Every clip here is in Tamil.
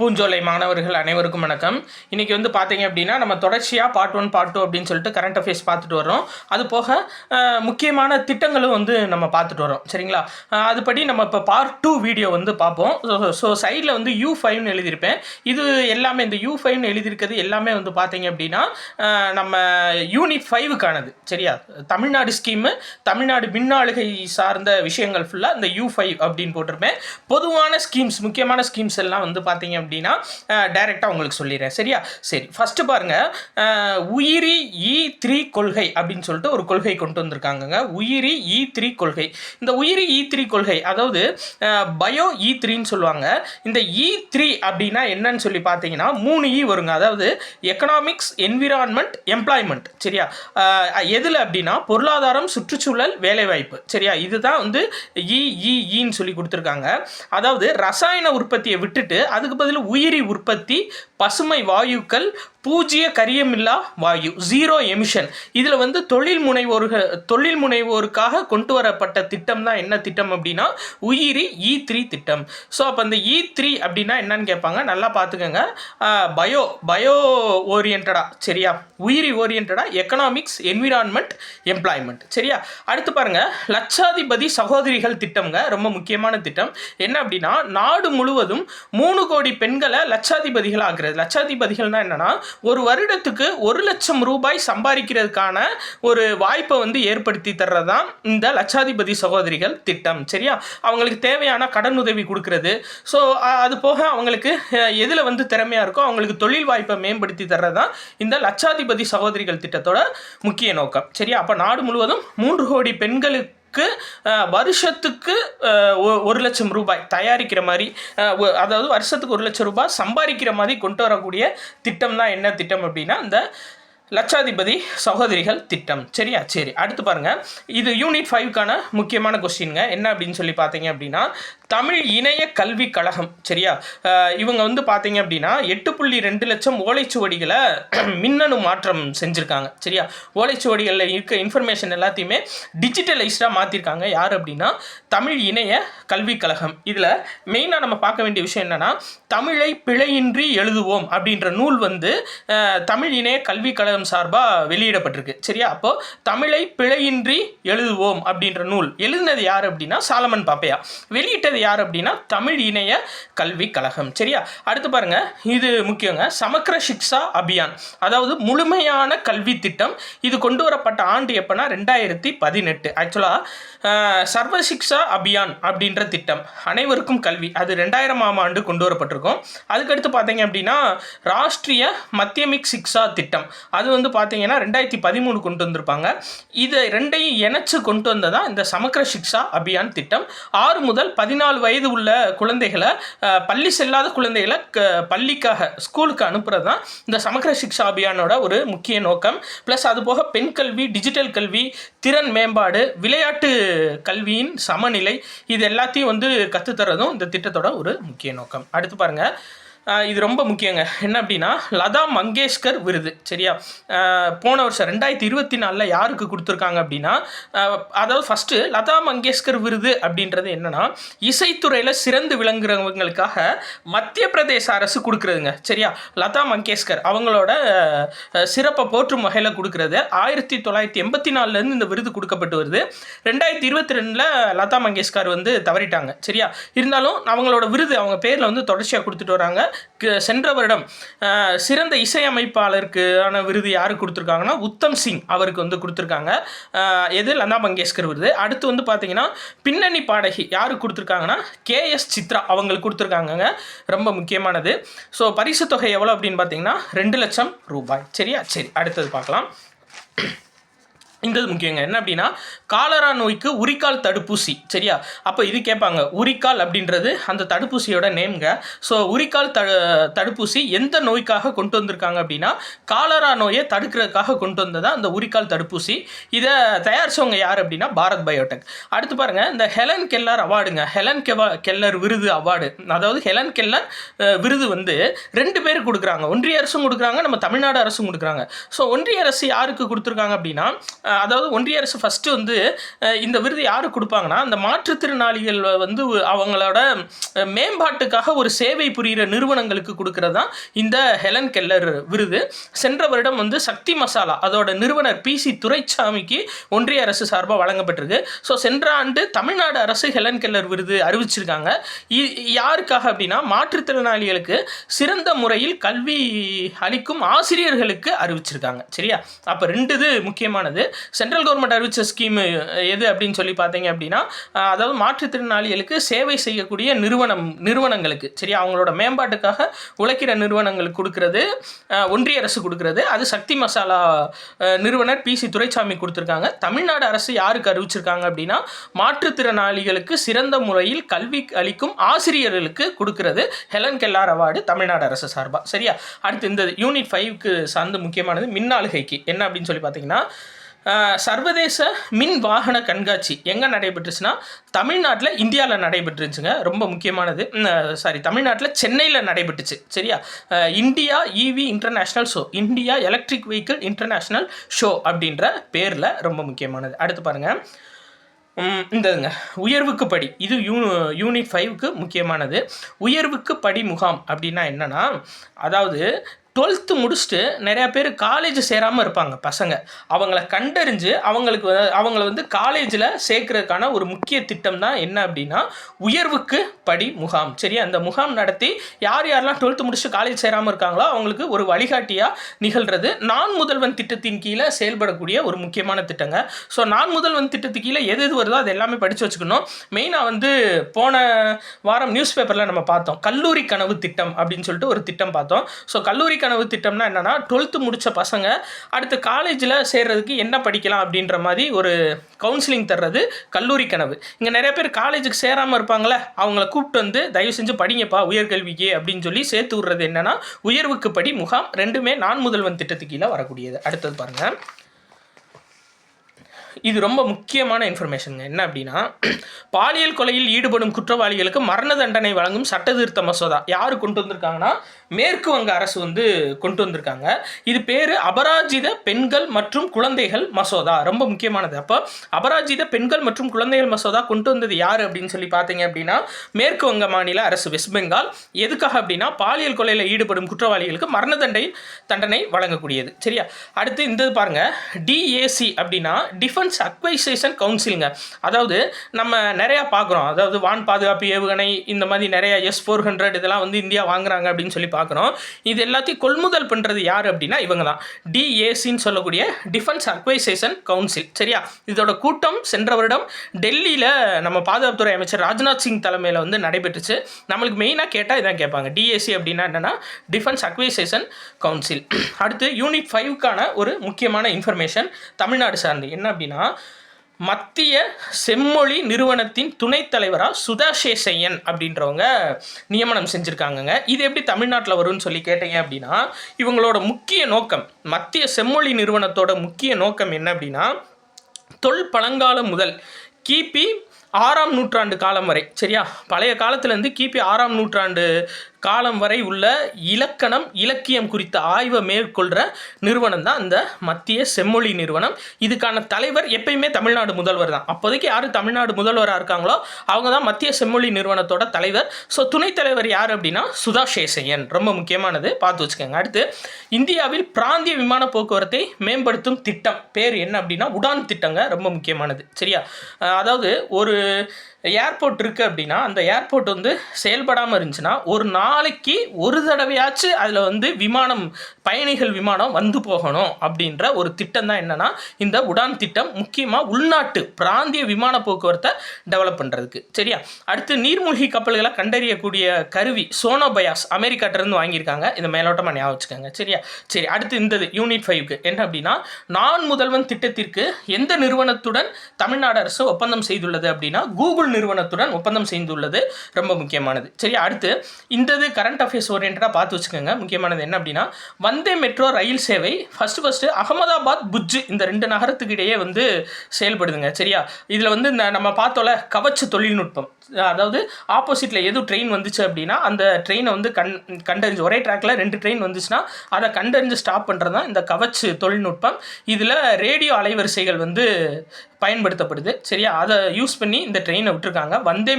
பூஞ்சோலை மாணவர்கள் அனைவருக்கும் வணக்கம். இன்றைக்கி வந்து பார்த்தீங்க அப்படின்னா நம்ம தொடர்ச்சியாக பார்ட் 1 பார்ட் 2 அப்படின்னு சொல்லிட்டு கரண்ட் அஃபேர்ஸ் பார்த்துட்டு வரோம். அது போக முக்கியமான திட்டங்களும் வந்து நம்ம பார்த்துட்டு வரோம். சரிங்களா? அதுபடி நம்ம இப்போ பார்ட் 2 வீடியோ வந்து பார்ப்போம். ஸோ சைடில் வந்து U5ன்னு எழுதியிருப்பேன். இது எல்லாமே இந்த U5ன்னு எழுதியிருக்கிறது எல்லாமே வந்து பார்த்தீங்க அப்படின்னா நம்ம யூனிட் 5க்கானது. சரியா? தமிழ்நாடு ஸ்கீமு, தமிழ்நாடு மின்னாளுகை சார்ந்த விஷயங்கள் ஃபுல்லாக இந்த U5 அப்படின்னு போட்டிருப்பேன். பொதுவான ஸ்கீம்ஸ், முக்கியமான ஸ்கீம்ஸ் எல்லாம் வந்து பார்த்தீங்க அப்படின்னா டைரெக்டாக உங்களுக்கு சொல்லிடுறேன். சரியா? சரி, ஃபஸ்ட்டு பாருங்கள், உயிரி E3 கொள்கை அப்படின்னு சொல்லிட்டு ஒரு கொள்கை கொண்டு வந்திருக்காங்க. உயிரி E3 கொள்கை. இந்த உயிரி E3 கொள்கை, அதாவது பயோ E3ன்னு சொல்லுவாங்க. இந்த E3 அப்படின்னா என்னன்னு சொல்லி பார்த்தீங்கன்னா 3 E வருங்க. அதாவது எக்கனாமிக்ஸ், என்விரான்மெண்ட், எம்ப்ளாய்மெண்ட். சரியா? எதில் அப்படின்னா பொருளாதாரம், சுற்றுச்சூழல், வேலைவாய்ப்பு. சரியா? இதுதான் வந்து ன்னு சொல்லி கொடுத்துருக்காங்க. அதாவது ரசாயன உற்பத்தியை விட்டுட்டு அதுக்கு பதில் உயிரி உற்பத்தி, பசுமை வாயுக்கள், பூஜ்ஜிய கரியமில்லா வாயு, ஜீரோ எமிஷன். இதில் வந்து தொழில் முனைவோருக்காக கொண்டு வரப்பட்ட திட்டம் தான் என்ன திட்டம் அப்படின்னா உயிரி E3 திட்டம். ஸோ அப்போ அந்த E3 அப்படின்னா என்னன்னு கேட்பாங்க. நல்லா பார்த்துக்கோங்க. பயோ ஓரியன்டா. சரியா? உயிரி ஓரியன்டா, எக்கனாமிக்ஸ், என்விரான்மெண்ட், எம்ப்ளாய்மெண்ட். சரியா? அடுத்து பாருங்க, லட்சாதிபதி சகோதரிகள் திட்டம்ங்க. ரொம்ப முக்கியமான திட்டம். என்ன அப்படின்னா நாடு முழுவதும் 3 கோடி பெண்களை லட்சாதிபதிகள் ஆகிறது. லட்சாதிபதிகள்னா என்னன்னா ஒரு வருடத்துக்கு 1 லட்சம் ரூபாய் சம்பாதிக்கிறதுக்கான ஒரு வாய்ப்பை வந்து ஏற்படுத்தி தர்றதான் இந்த லட்சாதிபதி சகோதரிகள் திட்டம். சரியா? அவங்களுக்கு தேவையான கடன் உதவி கொடுக்கறது. ஸோ அது போக அவங்களுக்கு எதில் வந்து திறமையாக இருக்கோ அவங்களுக்கு தொழில் வாய்ப்பை மேம்படுத்தி தர்றதான் இந்த லட்சாதிபதி சகோதரிகள் திட்டத்தோட முக்கிய நோக்கம். சரியா? அப்போ நாடு முழுவதும் 3 கோடி பெண்களுக்கு வருஷத்துக்கு 1 லட்சம் ரூபாய் தயாரிக்கிற மாதிரி, அதாவது வருஷத்துக்கு 1 லட்சம் ரூபாய் சம்பாதிக்கிற மாதிரி கொண்டு வரக்கூடிய திட்டம் தான் என்ன திட்டம் அப்படின்னா இந்த லட்சாதிபதி சகோதரிகள் திட்டம். சரியா? சரி, அடுத்து பாருங்க, இது யூனிட் 5க்கான முக்கியமான கொஸ்டின்ங்க. என்ன அப்படின்னு சொல்லி பார்த்தீங்க அப்படின்னா தமிழ் இணைய கல்வி கழகம். சரியா? இவங்க வந்து பார்த்தீங்க அப்படின்னா 8.2 லட்சம் ஓலைச்சுவடிகளை மின்னணு மாற்றம் செஞ்சுருக்காங்க. சரியா? ஓலைச்சுவடிகளில் இருக்க இன்ஃபர்மேஷன் எல்லாத்தையுமே டிஜிட்டலைஸ்டாக மாற்றிருக்காங்க. யார் அப்படின்னா தமிழ் இணைய கல்வி கழகம். இதில் மெயினாக நம்ம பார்க்க வேண்டிய விஷயம் என்னென்னா தமிழை பிழையின்றி எழுதுவோம் அப்படின்ற நூல் வந்து தமிழ் இணைய கல்வி கழகம் சார்பாக வெளியிடப்பட்டிருக்கு. சரியா? அப்போது தமிழை பிழையின்றி எழுதுவோம் அப்படின்ற நூல் எழுதினது யார் அப்படின்னா சாலமன் பாப்பையா. வெளியிட்டது யார் அப்படின்னா தமிழ் இணைய கல்வி கழகம். சரியா? அடுத்து பாருங்க, இது முக்கியங்க. சமக்ர சிக்ஷா அபியான், அதாவது முழுமையான கல்வி திட்டம். இது கொண்டு வரப்பட்ட ஆண்டு எப்போனா 2018. ஆக்சுவலாக சர்வ சிக்ஷா அபியான் அப்படின்ற திட்டம், அனைவருக்கும் கல்வி, அது 2000ஆம் ஆண்டு கொண்டு வரப்பட்டிருக்கும். அதுக்கடுத்து பார்த்தீங்க அப்படின்னா ராஷ்ட்ரிய மத்தியமிக் சிக்ஷா திட்டம், அது வந்து பார்த்தீங்கன்னா 2013 கொண்டு வந்திருப்பாங்க. இதை ரெண்டையும் இணைச்சு கொண்டு வந்ததான் இந்த சமக்ர சிக்ஷா அபியான் திட்டம். 6 முதல் 14 வயது உள்ள குழந்தைகளை, பள்ளி செல்லாத குழந்தைகளை பள்ளிக்காக, ஸ்கூலுக்கு அனுப்புறது தான் இந்த சமக்ர சிக்ஷா அபியானோட ஒரு முக்கிய நோக்கம். ப்ளஸ் அது போக பெண் கல்வி, டிஜிட்டல் கல்வி, திறன் மேம்பாடு, விளையாட்டு கல்வியின் சமநிலை, இது எல்லாத்தையும் வந்து கற்றுத்தரதும் இந்த திட்டத்தோட ஒரு முக்கிய நோக்கம். அடுத்து பாருங்கள், இது ரொம்ப முக்கியங்க. என்ன அப்படின்னா லதா மங்கேஷ்கர் விருது. சரியா? போன வருஷம் 2024 யாருக்கு கொடுத்துருக்காங்க அப்படின்னா, அதாவது ஃபஸ்ட்டு லதா மங்கேஷ்கர் விருது அப்படின்றது என்னென்னா இசைத்துறையில் சிறந்து விளங்குறவங்களுக்காக மத்திய பிரதேச அரசு கொடுக்குறதுங்க. சரியா? லதா மங்கேஷ்கர் அவங்களோட சிறப்பை போற்றும் வகையில் கொடுக்குறது. 1984 இந்த விருது கொடுக்கப்பட்டு வருது. 2022 லதா மங்கேஷ்கர் வந்து தவறிட்டாங்க. சரியா? இருந்தாலும் அவங்களோட விருது அவங்க பேரில் வந்து தொடர்ச்சியாக கொடுத்துட்டு வராங்க. சென்ற வருடம் சிறந்த இசையமைப்பாளருக்கான விருது யாருக்கு கொடுத்துருக்காங்கன்னா உத்தம் சிங் அவருக்கு வந்து கொடுத்துருக்காங்க. எது? லதா மங்கேஷ்கர் விருது. அடுத்து வந்து பார்த்தீங்கன்னா பின்னணி பாடகி யாருக்கு கொடுத்துருக்காங்கன்னா KS சித்ரா அவங்களுக்கு கொடுத்துருக்காங்க. ரொம்ப முக்கியமானது. ஸோ பரிசு தொகை எவ்வளோ அப்படின்னு பார்த்தீங்கன்னா 2 லட்சம் ரூபாய். சரியா? சரி, அடுத்தது பார்க்கலாம். இந்த முக்கியங்க. என்ன அப்படின்னா காலரா நோய்க்கு உரிக்கால் தடுப்பூசி. சரியா? அப்போ இது கேட்பாங்க. உரிக்கால் அப்படின்றது அந்த தடுப்பூசியோட நேம்ங்க. ஸோ உரிக்கால் தடுப்பூசி எந்த நோய்க்காக கொண்டு வந்திருக்காங்க அப்படின்னா காலரா நோயை தடுக்கிறதுக்காக கொண்டு வந்ததா அந்த உரிக்கால் தடுப்பூசி. இதை தயாரித்தவங்க யார் அப்படின்னா பாரத் பயோடெக். அடுத்து பாருங்கள், இந்த ஹெலன் கெல்லர் அவார்டுங்க. ஹெலன் கெல்லர் விருது அவார்டு, அதாவது ஹெலன் கெல்லர் விருது வந்து 2 பேருக்கு கொடுக்குறாங்க. ஒன்றிய அரசும் கொடுக்குறாங்க, நம்ம தமிழ்நாடு அரசும் கொடுக்குறாங்க. ஸோ ஒன்றிய அரசு யாருக்கு கொடுத்துருக்காங்க அப்படின்னா அதாவது ஒன்றிய அரசு ஃபஸ்ட்டு வந்து இந்த விருது யாருக்கு கொடுப்பாங்கன்னா, அந்த மாற்றுத்திறனாளிகள் வந்து அவங்களோட மேம்பாட்டுக்காக ஒரு சேவை புரிகிற நிறுவனங்களுக்கு கொடுக்கறது தான் இந்த ஹெலன் கெல்லர் விருது. சென்ற வருடம் வந்து சக்தி மசாலா அதோட நிறுவனர் PC துரைசாமிக்கு ஒன்றிய அரசு சார்பாக வழங்கப்பட்டிருக்கு. ஸோ சென்ற ஆண்டு தமிழ்நாடு அரசு ஹெலன் கெல்லர் விருது அறிவிச்சிருக்காங்க. யாருக்காக அப்படின்னா, மாற்றுத்திறனாளிகளுக்கு சிறந்த முறையில் கல்வி அளிக்கும் ஆசிரியர்களுக்கு அறிவிச்சிருக்காங்க. சரியா? அப்போ 2 இது முக்கியமானது. சென்ட்ரல் கவர்மெண்ட் அறிவிச்ச ஸ்கீம் எது அப்படின்னு சொல்லி பார்த்தீங்க அப்படின்னா, அதாவது மாற்றுத்திறனாளிகளுக்கு சேவை செய்யக்கூடிய நிறுவனங்களுக்கு, சரியா, அவங்களோட மேம்பாட்டுக்காக உழைக்கிற நிறுவனங்களுக்கு கொடுக்கறது ஒன்றிய அரசு கொடுக்கறது. அது சக்தி மசாலா நிறுவனர் PC துரைசாமி கொடுத்துருக்காங்க. தமிழ்நாடு அரசு யாருக்கு அறிவிச்சிருக்காங்க அப்படின்னா, மாற்றுத்திறனாளிகளுக்கு சிறந்த முறையில் கல்வி அளிக்கும் ஆசிரியர்களுக்கு கொடுக்கறது ஹெலன் கெல்லர் அவார்டு தமிழ்நாடு அரசு சார்பாக. சரியா? அடுத்து இந்த யூனிட் 5க்கு சார்ந்து முக்கியமானது மின்னாளுகைக்கு என்ன அப்படின்னு சொல்லி பார்த்தீங்கன்னா, சர்வதேச மின் வாகன கண்காட்சி எங்கே நடைபெற்றுச்சுன்னா, தமிழ்நாட்டில் இந்தியாவில் நடைபெற்றுச்சுங்க. ரொம்ப முக்கியமானது. தமிழ்நாட்டில் சென்னையில் நடைபெற்றுச்சு. சரியா? India EV international show, India electric vehicle international show அப்படின்ற பேரில் ரொம்ப முக்கியமானது. அடுத்து பாருங்கள், இந்தங்க உயர்வுக்கு படி, இது யூனிட் 5க்கு முக்கியமானது. உயர்வுக்கு படி முகாம் அப்படின்னா என்னன்னா, அதாவது 12th முடிச்சுட்டு நிறையா பேர் காலேஜ் சேராமல் இருப்பாங்க பசங்க. அவங்கள கண்டறிஞ்சு அவங்கள வந்து காலேஜில் சேர்க்கறதுக்கான ஒரு முக்கிய திட்டம் தான் என்ன அப்படின்னா, உயர்வுக்கு படி முகாம். சரியா? அந்த முகாம் நடத்தி யாரெல்லாம் 12th முடிச்சுட்டு காலேஜ் சேராமல் இருக்காங்களோ அவங்களுக்கு ஒரு வழிகாட்டியாக நிகழ்கிறது நான் முதல்வன் திட்டத்தின் கீழே செயல்படக்கூடிய ஒரு முக்கியமான திட்டங்க. ஸோ நான் முதல்வன் திட்டத்துக்கு கீழே எது வருதோ அது எல்லாமே படித்து வச்சுக்கணும். மெயினாக வந்து போன வாரம் நியூஸ் பேப்பரில் நம்ம பார்த்தோம், கல்லூரி கனவு திட்டம் அப்படின்னு சொல்லிட்டு ஒரு திட்டம் பார்த்தோம். ஸோ கல்லூரி கனவு திட்டம்னா என்னன்னா, 12th முடிச்ச பசங்க அடுத்து காலேஜில் சேர்றதுக்கு என்ன படிக்கலாம் அப்படின்ற மாதிரி ஒரு கவுன்சிலிங் தர்றது கல்லூரி கனவு. இங்கே நிறைய பேர் காலேஜுக்கு சேராமல் இருப்பாங்களே, அவங்கள கூப்பிட்டு வந்து தயவு செஞ்சு படிங்கப்பா உயர்கல்விக்கு அப்படின்னு சொல்லி சேர்த்து விடுறது என்னன்னா உயர்வுக்கு படி முகாம். 2மே நான் முதல்வன் திட்டத்துக்கு கீழே வரக்கூடியது. அடுத்தது பாருங்கள், இது ரொம்ப முக்கியமான இன்ஃபர்மேஷனுங்க. என்ன அப்படின்னா, பாலியல் கொலையில் ஈடுபடும் குற்றவாளிகளுக்கு மரண தண்டனை வழங்கும் சட்ட திருத்த மசோதா யார் கொண்டு வந்திருக்காங்கன்னா, மேற்கு வங்க அரசு வந்து கொண்டு வந்திருக்காங்க. இது பேர் அபராஜித பெண்கள் மற்றும் குழந்தைகள் மசோதா. ரொம்ப முக்கியமானது. அப்போ அபராஜித பெண்கள் மற்றும் குழந்தைகள் மசோதா கொண்டு வந்தது யார் அப்படின்னு சொல்லி பார்த்தீங்க அப்படின்னா, மேற்கு வங்க மாநில அரசு, வெஸ்ட் பெங்கால். எதுக்காக அப்படின்னா, பாலியல் கொலையில் ஈடுபடும் குற்றவாளிகளுக்கு மரண தண்டனை வழங்கக்கூடியது. சரியா? அடுத்து இந்த பாருங்க, DAC அப்படின்னா டிஃபென்ஸ் அட்வைசேஷன் கவுன்சிலுங்க. அதாவது நம்ம நிறையா பார்க்குறோம், அதாவது வான் பாதுகாப்பு ஏவுகணை இந்த மாதிரி நிறைய S-400 இதெல்லாம் வந்து இந்தியா வாங்குறாங்க அப்படின்னு சொல்லி பார்க்குறோம். இது எல்லாத்தையும் கொள்முதல் பண்ணுறது யார் அப்படின்னா இவங்க தான், DACன்னு சொல்லக்கூடிய டிஃபென்ஸ் அட்வைசேஷன் கவுன்சில். சரியா? இதோட கூட்டம் சென்ற வருடம் டெல்லியில் நம்ம பாதுகாப்புத்துறை அமைச்சர் ராஜ்நாத் சிங் தலைமையில் வந்து நடைபெற்றுச்சு. நம்மளுக்கு மெயினாக கேட்டால் இதான் கேட்பாங்க, DAC அப்படின்னா என்னென்னா டிஃபென்ஸ் அட்வைசேஷன் கவுன்சில். அடுத்து யூனிட் 5க்கான ஒரு முக்கியமான இன்ஃபர்மேஷன் தமிழ்நாடு சார்ந்து என்ன அப்படின்னா, மத்திய செம்மொழி நிறுவனத்தின் துணைத் தலைவராக சுதா சேஷையன் அப்படின்றவங்க நியமனம் செஞ்சுருக்காங்கங்க. இது எப்படி தமிழ்நாட்டில் வரும்னு சொல்லி கேட்டீங்க அப்படின்னா, இவங்களோட முக்கிய நோக்கம், மத்திய செம்மொழி நிறுவனத்தோட முக்கிய நோக்கம் என்ன அப்படின்னா, தொல்பழங்காலம் முதல் கிபி 6ஆம் நூற்றாண்டு காலம் வரை, சரியா, பழைய காலத்துலேருந்து கிபி 6ஆம் நூற்றாண்டு காலம் வரை உள்ள இலக்கணம் இலக்கியம் குறித்த ஆய்வை மேற்கொள்கிற நிறுவனம் தான் இந்த மத்திய செம்மொழி நிறுவனம். இதுக்கான தலைவர் எப்பயுமே தமிழ்நாடு முதல்வர் தான். அப்போதைக்கு யார் தமிழ்நாடு முதல்வராக இருக்காங்களோ அவங்க தான் மத்திய செம்மொழி நிறுவனத்தோட தலைவர். ஸோ துணைத் தலைவர் யார் அப்படின்னா சுதா சேஷையன். ரொம்ப முக்கியமானது, பார்த்து வச்சுக்கோங்க. அடுத்து, இந்தியாவில் பிராந்திய விமான போக்குவரத்தை மேம்படுத்தும் திட்டம் பேர் என்ன அப்படின்னா உடான் திட்டங்க. ரொம்ப முக்கியமானது. சரியா? அதாவது ஒரு ஏர்போர்ட் இருக்குது அப்படின்னா அந்த ஏர்போர்ட் வந்து செயல்படாமல் இருந்துச்சுன்னா ஒரு நாளைக்கு ஒரு தடவையாச்சும் அதில் வந்து பயணிகள் விமானம் வந்து போகணும் அப்படின்ற ஒரு திட்டம் தான் என்னென்னா இந்த உடான் திட்டம். முக்கியமாக உள்நாட்டு பிராந்திய விமான போக்குவரத்தை டெவலப் பண்ணுறதுக்கு. சரியா? அடுத்து, நீர்மூழ்கி கப்பல்களை கண்டறியக்கூடிய கருவி சோனோபயாஸ் அமெரிக்காட்டிலேருந்து வாங்கியிருக்காங்க. இதை மேலோட்டமாக ஞாபகம் வச்சுக்கோங்க. சரியா? சரி, அடுத்து இந்த யூனிட் 5க்கு என்ன அப்படின்னா, நான் முதல்வன் திட்டத்திற்கு எந்த நிறுவனத்துடன் தமிழ்நாடு அரசு ஒப்பந்தம் செய்துள்ளது அப்படின்னா கூகுள் அமுல் நிறுவனத்துடன் ஒப்பந்தம் செய்துள்ளது, ரொம்ப முக்கியமானது. சரி, அடுத்து இந்த இது கரண்ட் அஃபேர்ஸ் ஓரியன்டாக பார்த்து வச்சுக்கோங்க. முக்கியமானது என்ன அப்படின்னா, வந்தே மெட்ரோ ரயில் சேவை ஃபஸ்ட்டு அகமதாபாத் புஜ் இந்த 2 நகரத்துக்கு இடையே வந்து செயல்படுதுங்க. சரியா, இதில் வந்து நம்ம பார்த்தோம்ல கவச் தொழில்நுட்பம், அதாவது ஆப்போசிட்டில் எதுவும் ட்ரெயின் வந்துச்சு அப்படின்னா அந்த ட்ரெயினை வந்து கண்டறிஞ்சு, ஒரே ட்ராக்கில் 2 ட்ரெயின் வந்துச்சுன்னா அதை கண்டறிஞ்சு ஸ்டாப் பண்ணுறது தான் இந்த கவச் தொழில்நுட்பம். இதில் ரேடியோ அலைவரிசைகள் வந்து பயன்படுத்தப்படுது. சரியா, அதை யூஸ் பண்ணி இந்த ட்ரெயினை விட்டுருக்காங்க. வந்தே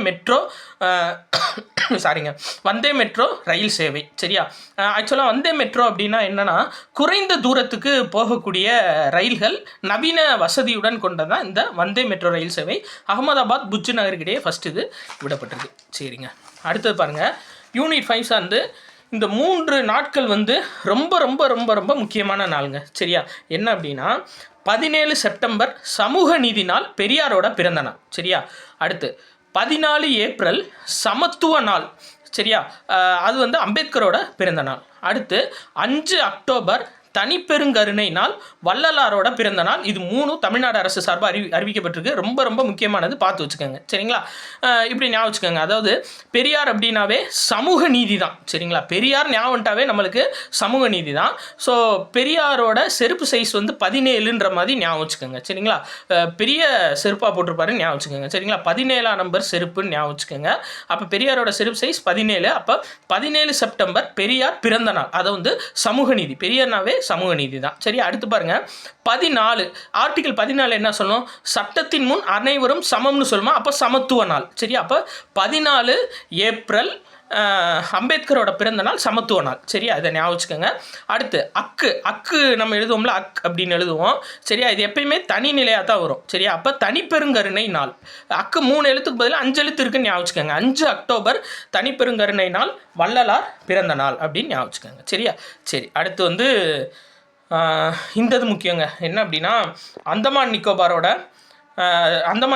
மெட்ரோ ரயில் சேவை. சரியா, ஆக்சுவலாக வந்தே மெட்ரோ அப்படின்னா என்னென்னா, குறைந்த தூரத்துக்கு போகக்கூடிய ரயில்கள் நவீன வசதியுடன் கொண்டதான் இந்த வந்தே மெட்ரோ ரயில் சேவை. அகமதாபாத் புஜ் நகருக்கிடையே ஃபஸ்ட்டு இது விடப்பட்டிருக்கு. சரிங்க, அடுத்தது பாருங்கள், யூனிட் 5 சார்ந்து இந்த 3 நாட்கள் வந்து ரொம்ப ரொம்ப ரொம்ப ரொம்ப முக்கியமான நாளுங்க. சரியா, என்ன அப்படின்னா 17 செப்டம்பர் சமூக நீதி நாள், பெரியாரோட பிறந்த நாள். சரியா, அடுத்து 14 ஏப்ரல் சமத்துவ நாள். சரியா, அது வந்து அம்பேத்கரோட பிறந்த நாள். அடுத்து 5 அக்டோபர் தனிப்பெருங்கருணை நாள், வள்ளலாரோட பிறந்த நாள். இது 3 தமிழ்நாடு அரசு சார்பாக அறிவிக்கப்பட்டிருக்கு. ரொம்ப ரொம்ப முக்கியமானது, பார்த்து வச்சுக்கோங்க. சரிங்களா, இப்படி ஞாபகம் வச்சுக்கோங்க. அதாவது பெரியார் அப்படின்னாவே சமூக நீதி தான். சரிங்களா, பெரியார் ஞாபகம்ட்டாவே நம்மளுக்கு சமூக நீதி தான். ஸோ பெரியாரோட செருப்பு சைஸ் வந்து 17ன்ற மாதிரி ஞாபகம் வச்சுக்கோங்க. சரிங்களா, பெரிய செருப்பாக போட்டிருப்பாரு ஞாபகம் வச்சுக்கோங்க. சரிங்களா, 17ஆம் நம்பர் செருப்புன்னு ஞாபகம் வச்சுக்கோங்க. அப்போ பெரியாரோட செருப்பு சைஸ் 17. அப்போ 17 செப்டம்பர் பெரியார் பிறந்த நாள். அதை வந்து சமூக நீதி, பெரியார்னாவே சமூக நீதி தான். சரி, அடுத்து பாருங்க 14 ஆர்டிகல் 14 என்ன சொல்லும், சட்டத்தின் முன் அனைவரும் சமம்னு சொல்லுமா, அப்போ சமத்துவ நாள். சரி, அப்போ 14 ஏப்ரல் அம்பேத்கரோட பிறந்த நாள், சமத்துவ நாள். சரியா, இதை ஞாபகம் வச்சுக்கோங்க. அடுத்து அக்கு நம்ம எழுதுவோம்ல, அப்படின்னு எழுதுவோம். சரியா, இது எப்பயுமே தனி நிலையாக தான் வரும். சரியா, அப்போ தனிப்பெருங்கருணை நாள். அக்கு 3 எழுத்துக்கு பதிலாக 5 எழுத்து இருக்குன்னு ஞாபகம் வச்சுக்கோங்க. 5 அக்டோபர் தனிப்பெருங்கருணை நாள், வள்ளலார் பிறந்த நாள் அப்படின்னு ஞாபகம் வச்சுக்கோங்க. சரியா, சரி, அடுத்து வந்து இந்த இது முக்கியங்க. என்ன அப்படின்னா, அந்தமான்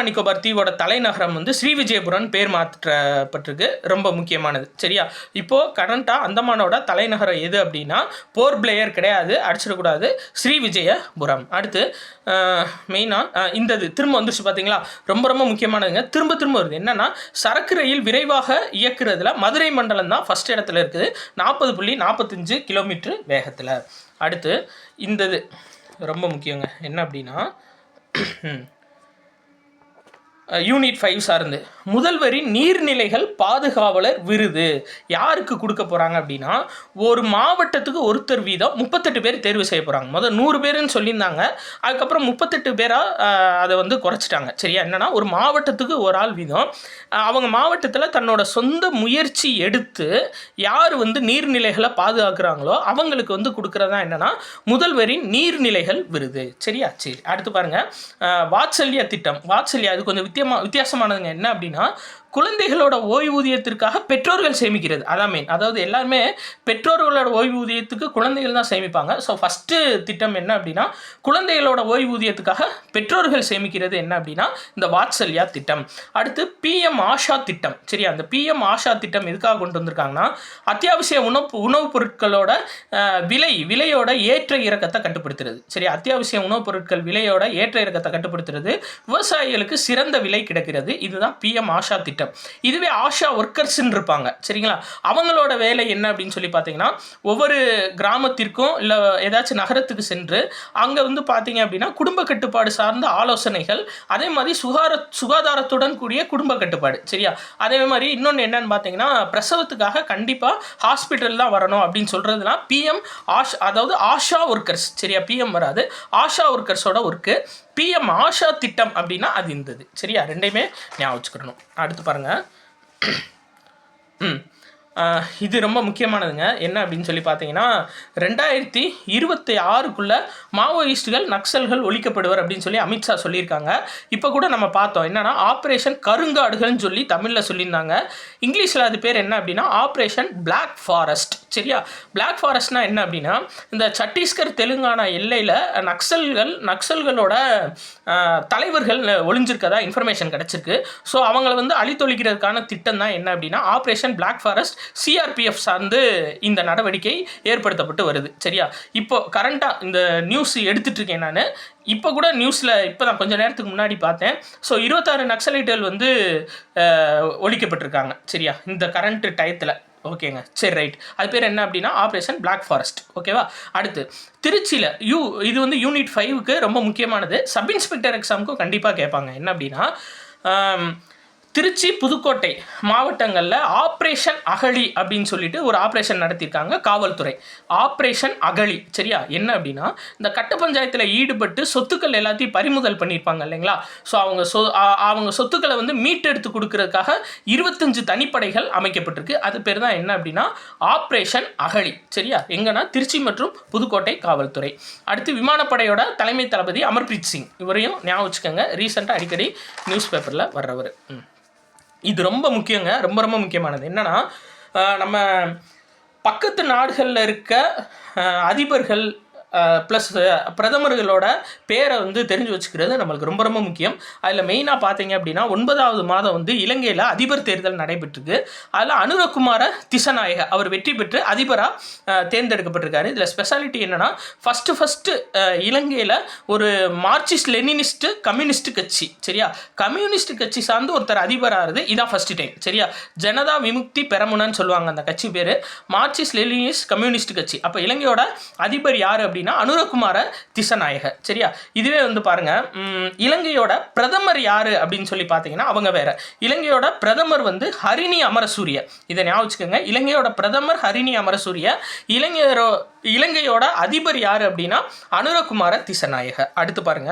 நிக்கோபார் தீவோட தலைநகரம் வந்து ஸ்ரீவிஜயபுரம் பேர் மாற்றப்பட்டிருக்கு. ரொம்ப முக்கியமானது. சரியா, இப்போது கரண்ட்டாக அந்தமானோட தலைநகரம் எது அப்படின்னா போர்ட் பிளேயர் கிடையாது, அடிச்சிடக்கூடாது, ஸ்ரீவிஜயபுரம். அடுத்து மெயினாக இந்த இது திரும்ப வந்துருச்சு பார்த்தீங்களா, ரொம்ப ரொம்ப முக்கியமானதுங்க. திரும்ப வருது. என்னென்னா, சரக்கு ரயில் விரைவாக இயக்குறதுல மதுரை மண்டலம் தான் ஃபஸ்ட் இடத்துல இருக்குது, 40.45 கிலோமீட்டர் வேகத்தில். அடுத்து இந்த இது ரொம்ப முக்கியங்க. என்ன அப்படின்னா, யூனிட் 5 சார்ந்து முதல்வரின் நீர்நிலைகள் பாதுகாவலர் விருது யாருக்கு கொடுக்க போகிறாங்க அப்படின்னா, ஒரு மாவட்டத்துக்கு ஒருத்தர் வீதம் 38 பேர் தேர்வு செய்ய போகிறாங்க. முதல் 100 பேருன்னு சொல்லியிருந்தாங்க, அதுக்கப்புறம் 38 பேராக அதை வந்து குறைச்சிட்டாங்க. சரியா, என்னென்னா ஒரு மாவட்டத்துக்கு ஒரு ஆள் வீதம் அவங்க மாவட்டத்தில் தன்னோட சொந்த முயற்சி எடுத்து யார் வந்து நீர்நிலைகளை பாதுகாக்கிறாங்களோ அவங்களுக்கு வந்து கொடுக்குறதா என்னென்னா முதல்வரின் நீர்நிலைகள் விருது. சரியா, சரி, அடுத்து பாருங்கள், வாத்சல்யா திட்டம். வாத்சல்யா அது கொஞ்சம் வித்தியாசமானதுங்க. என்ன அப்படின்னா, குழந்தைகளோட ஓய்வூதியத்திற்காக பெற்றோர்கள் சேமிக்கிறது. அதான் மெயின். அதாவது எல்லாருமே பெற்றோர்களோட ஓய்வூதியத்துக்கு குழந்தைகள் தான் சேமிப்பாங்க. ஸோ ஃபஸ்ட்டு திட்டம் என்ன அப்படின்னா, குழந்தைகளோட ஓய்வூதியத்துக்காக பெற்றோர்கள் சேமிக்கிறது என்ன அப்படின்னா இந்த வாத்சல்யா திட்டம். அடுத்து பிஎம் ஆஷா திட்டம். சரியா, அந்த பிஎம் ஆஷா திட்டம் எதுக்காக கொண்டு வந்திருக்காங்கன்னா, அத்தியாவசிய உணவுப் பொருட்களோட விலையோட ஏற்ற இறக்கத்தை கட்டுப்படுத்துறது. சரி, அத்தியாவசிய உணவுப் பொருட்கள் விலையோட ஏற்ற இறக்கத்தை கட்டுப்படுத்துறது, விவசாயிகளுக்கு சிறந்த விலை கிடைக்கிறது. இதுதான் பிஎம் ஆஷா திட்டம். இதுவே ஆஷா ஒர்க்கர்ஸ்ன்னு இருப்பாங்க. சரிங்களா, அவங்களோட வேலை என்ன அப்படின்னு சொல்லி பார்த்தீங்கன்னா, ஒவ்வொரு கிராமத்திற்கும் இல்லை ஏதாச்சும் நகரத்துக்கு சென்று அங்கே வந்து பார்த்தீங்க அப்படின்னா குடும்ப கட்டுப்பாடு சார்ந்த ஆலோசனைகள், அதே மாதிரி சுகாதாரத்துடன் கூடிய குடும்ப கட்டுப்பாடு. சரியா, அதே மாதிரி இன்னொன்று என்னன்னு பார்த்தீங்கன்னா, பிரசவத்துக்காக கண்டிப்பாக ஹாஸ்பிட்டல் தான் வரணும் அப்படின்னு சொல்கிறதுலாம் பிஎம் அதாவது ஆஷா ஒர்க்கர்ஸ். சரியா, பிஎம் வராது, ஆஷா ஒர்க்கர்ஸோட ஒர்க்கு. பிஎம் ஆஷா திட்டம் அப்படின்னா அது இருந்தது. சரியா, ரெண்டையுமே ஞாபகம் வச்சுக்கணும். அடுத்து பாருங்கள், இது ரொம்ப முக்கியமானதுங்க. என்ன அப்படின்னு சொல்லி பார்த்தீங்கன்னா, 2026க்குள்ளே மாவோயிஸ்டுகள் நக்சல்கள் ஒழிக்கப்படுவர் அப்படின்னு சொல்லி அமித்ஷா சொல்லியிருக்காங்க. இப்போ கூட நம்ம பார்த்தோம், என்னன்னா ஆப்ரேஷன் கருங்காடுகள்னு சொல்லி தமிழில் சொல்லியிருந்தாங்க. இங்கிலீஷில் அது பேர் என்ன அப்படின்னா ஆப்ரேஷன் பிளாக் ஃபாரஸ்ட். சரியா, பிளாக் ஃபாரஸ்ட்னா என்ன அப்படின்னா, இந்த சத்தீஸ்கர் தெலுங்கானா எல்லையில் நக்சல்களோட தலைவர்கள் ஒளிஞ்சிருக்கதா இன்ஃபர்மேஷன் கிடச்சிருக்கு. ஸோ அவங்கள வந்து அழித்தொழிக்கிறதுக்கான திட்டம் தான் என்ன அப்படின்னா ஆப்ரேஷன் பிளாக் ஃபாரஸ்ட். சிஆர்பிஎஃப் சார்ந்து இந்த நடவடிக்கை ஏற்படுத்தப்பட்டு வருது. சரியா, இப்போ கரண்ட்டாக இந்த நியூஸ் எடுத்துகிட்டு இருக்கேன் நான். இப்போ கூட நியூஸில் இப்போ தான் கொஞ்சம் நேரத்துக்கு முன்னாடி பார்த்தேன். ஸோ 26 நக்சலைட்டுகள் வந்து ஒழிக்கப்பட்டிருக்காங்க. சரியா, இந்த கரண்ட் டயத்தில். ஓகேங்க, சரி ரைட். அது பேர் என்ன அப்படின்னா ஆப்ரேஷன் பிளாக் ஃபாரஸ்ட். ஓகேவா. அடுத்து திருச்சியில் இது வந்து யூனிட் 5க்கு ரொம்ப முக்கியமானது. சப் இன்ஸ்பெக்டர் எக்ஸாமுக்கும் கண்டிப்பாக கேட்பாங்க. என்ன அப்படின்னா திருச்சி புதுக்கோட்டை மாவட்டங்களில் ஆப்ரேஷன் அகழி அப்படின்னு சொல்லிட்டு ஒரு ஆப்ரேஷன் நடத்தியிருக்காங்க காவல்துறை. ஆப்ரேஷன் அகழி. சரியா, என்ன அப்படின்னா இந்த கட்ட பஞ்சாயத்தில் ஈடுபட்டு சொத்துக்கள் எல்லாத்தையும் பறிமுதல் பண்ணியிருப்பாங்க இல்லைங்களா. ஸோ அவங்க சொத்துக்களை வந்து மீட்டெடுத்து கொடுக்கறதுக்காக 25 தனிப்படைகள் அமைக்கப்பட்டிருக்கு. அது பேர் தான் என்ன அப்படின்னா ஆப்ரேஷன் அகழி. சரியா, எங்கன்னா திருச்சி மற்றும் புதுக்கோட்டை காவல்துறை. அடுத்து விமானப்படையோட தலைமை தளபதி அமர்பிரீத் சிங், இவரையும் ஞாபகம் வச்சுக்கோங்க. ரீசெண்டாக அடிக்கடி நியூஸ் பேப்பரில் வர்றவர். இது ரொம்ப முக்கியங்க, ரொம்ப ரொம்ப முக்கியமானது. என்னன்னா நம்ம பக்கத்து நாடுகளில் இருக்க அதிபர்கள் ப்ளஸ் பிரதமர்களோட பேரை வந்து தெரிஞ்சு வச்சுக்கிறது நம்மளுக்கு ரொம்ப ரொம்ப முக்கியம். அதில் மெயினாக பார்த்தீங்க அப்படின்னா 9வது மாதம் வந்து இலங்கையில் அதிபர் தேர்தல் நடைபெற்றிருக்கு. அதில் அனுரகுமார திசநாயக அவர் வெற்றி பெற்று அதிபராக தேர்ந்தெடுக்கப்பட்டிருக்காரு. இதில் ஸ்பெஷாலிட்டி என்னென்னா ஃபஸ்ட்டு இலங்கையில் ஒரு மார்க்சிஸ்ட் லெனினிஸ்ட்டு கம்யூனிஸ்ட் கட்சி. சரியா, கம்யூனிஸ்ட் கட்சி சார்ந்து ஒருத்தர் அதிபராகிறது இதான் ஃபஸ்ட்டு டைம். சரியா, ஜனதா விமுக்தி பெரமுனன்னு சொல்லுவாங்க அந்த கட்சி பேர். மார்க்சிஸ்ட் லெனினிஸ்ட் கம்யூனிஸ்ட் கட்சி. அப்போ இலங்கையோட அதிபர் யார் அப்படின்னா அனுரகுமார திசநாயக. சரியா, இதுவே வந்து பாருங்க இலங்கையோட பிரதமர் யாரு அப்படின்னு சொல்லி பார்த்தீங்கன்னா அவங்க வேற. இலங்கையோட பிரதமர் வந்து ஹரிணி அமரசூரிய. இதை ஞாபகம் வச்சுக்கோங்க. இலங்கையோட பிரதமர் ஹரிணி அமரசூரிய. இலங்கையோட அதிபர் யாரு அப்படின்னா அனுரகுமார திசநாயக. அடுத்து பாருங்க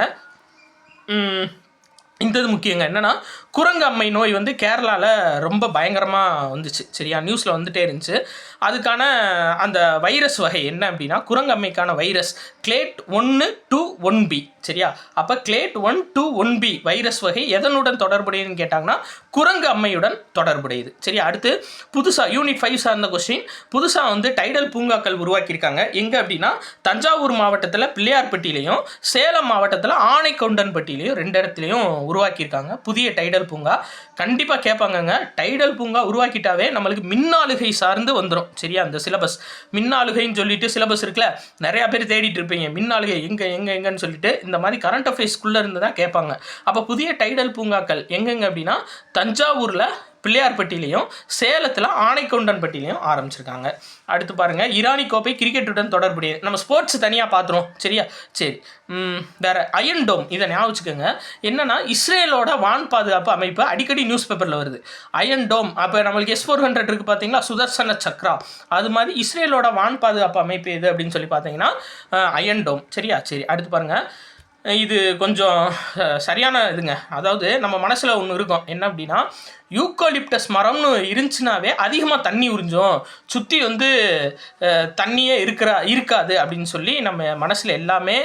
இந்த இது முக்கியங்க. என்னென்னா குரங்கு அம்மை நோய் வந்து கேரளாவில் ரொம்ப பயங்கரமாக வந்துச்சு. சரியா, நியூஸில் வந்துட்டே இருந்துச்சு. அதுக்கான அந்த வைரஸ் வகை என்ன அப்படின்னா குரங்கு அம்மைக்கான வைரஸ் கிளேட் 1-1B. சரியா, அப்போ கிளேட் 1-1B வைரஸ் வகை எதனுடன் தொடர்புடையதுன்னு கேட்டாங்கன்னா குரங்கு அம்மையுடன் தொடர்புடையது. சரியா, அடுத்து புதுசாக யூனிட் 5 சார்ந்த கொஸ்டின். புதுசாக வந்து டைடல் பூங்காக்கள் உருவாக்கியிருக்காங்க. எங்கே அப்படின்னா தஞ்சாவூர் மாவட்டத்தில் பிள்ளையார்பட்டியிலையும் சேலம் மாவட்டத்தில் ஆனைக்கொண்டன்பட்டியிலையும் 2 இடத்துலையும் உருவாக்கியிருக்காங்க புதிய டைடல் பூங்கா. கண்டிப்பாக கேட்பாங்கங்க. டைடல் பூங்கா உருவாக்கிட்டாவே நம்மளுக்கு மின்னாளுகை சார்ந்து வந்துடும். சரியா, அந்த சிலபஸ் மின்னாளுகைன்னு சொல்லிட்டு சிலபஸ் இருக்குல்ல, நிறையா பேர் தேடிட்டு இருப்பீங்க மின்னாளுகை எங்கன்னு சொல்லிட்டு. இந்த மாதிரி கரண்ட் அஃபேர்ஸ்குள்ளே இருந்து தான் கேட்பாங்க. அப்போ புதிய டைடல் பூங்காக்கள் எங்கெங்க அப்படின்னா தஞ்சாவூரில் பிள்ளையார்பட்டியிலையும் சேலத்தில் ஆனைக்கொண்டன்பட்டியிலையும் ஆரம்பிச்சிருக்காங்க. அடுத்து பாருங்கள் இரானி கோப்பை கிரிக்கெட்டுடன் தொடர்புடைய நம்ம ஸ்போர்ட்ஸ் தனியாக பார்த்துருவோம். சரியா, சரி. வேறு அயன் டோம், இதை ஞாபகம் வச்சுக்கோங்க. என்னென்னா இஸ்ரேலோட வான் பாதுகாப்பு அமைப்பு அடிக்கடி நியூஸ் பேப்பரில் வருது. அயன் டோம். அப்போ நம்மளுக்கு S-400 இருக்குது பார்த்தீங்களா, சுதர்சன சக்ரா. அது மாதிரி இஸ்ரேலோட வான் பாதுகாப்பு அமைப்பு எது அப்படின்னு சொல்லி பார்த்தீங்கன்னா அயன் டோம். சரியா, சரி. அடுத்து பாருங்கள் இது கொஞ்சம் சரியான இதுங்க. அதாவது நம்ம மனசில் ஒன்று இருக்கும். என்ன அப்படின்னா யூக்கலிப்டஸ் மரம்னு இருந்துச்சுனாவே அதிகமாக தண்ணி உறிஞ்சும், சுற்றி வந்து தண்ணியே இருக்காது அப்படின்னு சொல்லி நம்ம மனசில் எல்லாமே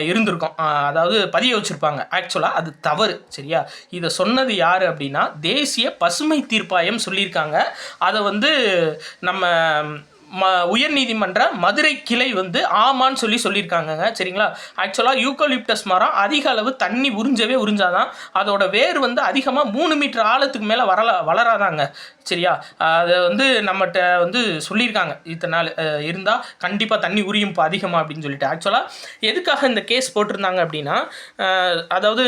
இருந்திருக்கும். அதாவது பதிய வச்சுருப்பாங்க. ஆக்சுவலாக அது தவறு. சரியா, இதை சொன்னது யார் அப்படின்னா தேசிய பசுமை தீர்ப்பாயம் சொல்லியிருக்காங்க. அதை வந்து நம்ம உயர்நீதிமன்ற மதுரை கிளை வந்து ஆமான்னு சொல்லியிருக்காங்கங்க. சரிங்களா, ஆக்சுவலாக யூக்கலிப்டஸ் மரம் அதிக அளவு தண்ணி உறிஞ்சாதான் அதோட வேர் வந்து அதிகமாக 3 மீட்டர் ஆழத்துக்கு மேலே வளராதாங்க. சரியா, அதை வந்து நம்மகிட்ட வந்து சொல்லியிருக்காங்க இத்தனை நாள் இருந்தால் கண்டிப்பாக தண்ணி உரியும் அதிகமாக அப்படின்னு சொல்லிட்டு. ஆக்சுவலாக எதுக்காக இந்த கேஸ் போட்டிருந்தாங்க அப்படின்னா அதாவது